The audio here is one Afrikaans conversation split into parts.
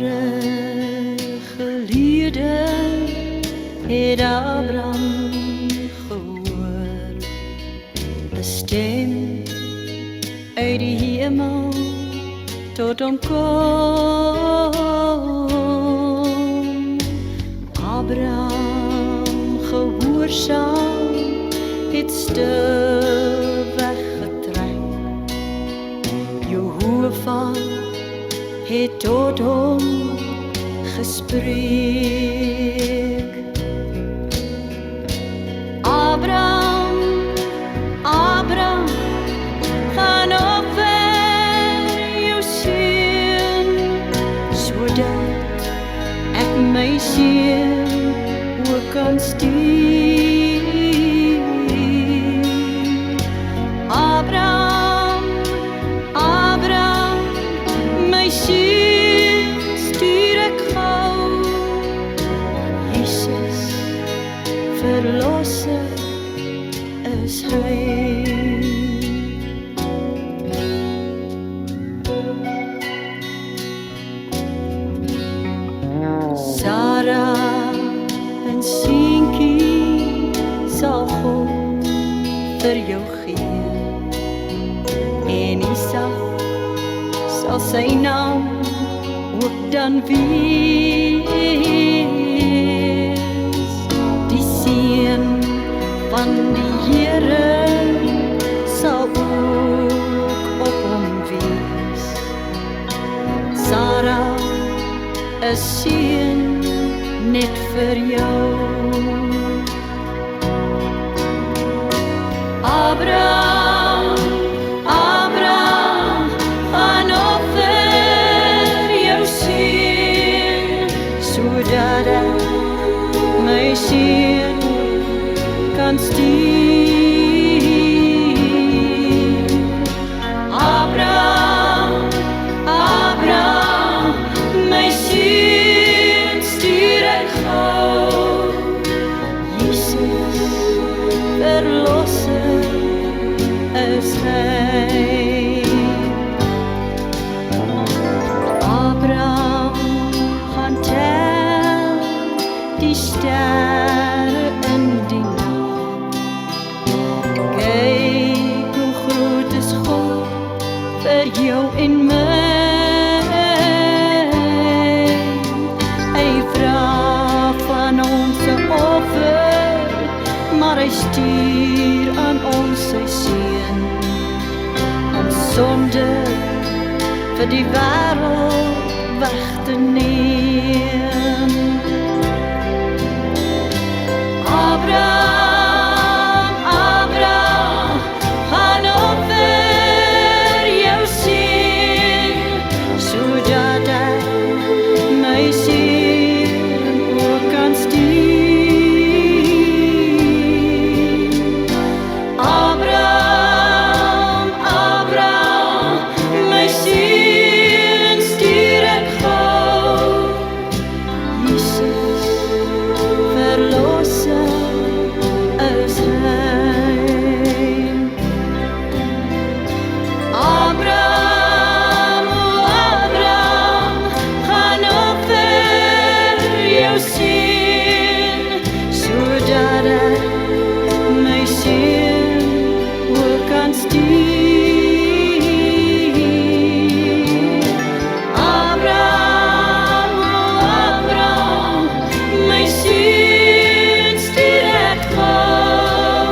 Jare gelede het Abraham gehoor 'n stem uit die hemel tot hom kom. Abraham gehoorsaam het stil weggetrek. Jehovah het tot hom gespreek. Abraham, Abraham, gaan offer jou seun, sodat ek my seun ook kan stuur. Abraham, Abraham, my seun stuur ek gou. Jesus, verlosser is hy. Sarah en seentjie sal God vir jou gee, en Isak sal sy naam ook dan wees. Die seën van die Here sal ook op hom wees. Sarah, 'n seën net vir jou. Abraham, Abraham, gaan offer jou seun, sodat ek my seun kan stuur. Abraham, Abraham, my seun stuur ek gou. Jesus, verlosser is hy. Abraham gaan tel die sterre in die nag. Kyk hoe groot is God vir jou en my. Hy vra van ons 'n offer, maar hy stuur aan ons sy seun, om sonde vir die wêreld weg te neem. Abraham, Abraham, gaan offer jou seun, sodat ek my seun ook kan stuur. Abraham, Abraham, my seun stuur ek gou. Jesus, verlosser is hy. Abraham, Abraham, gaan offer jou seun, sodat ek my seun ook kan stuur. Abraham, Abraham, my seun stuur ek gou.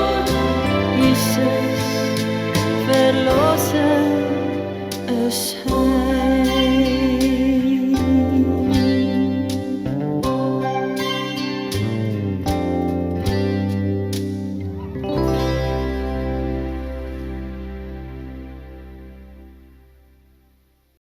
Jesus, verlosser is hy.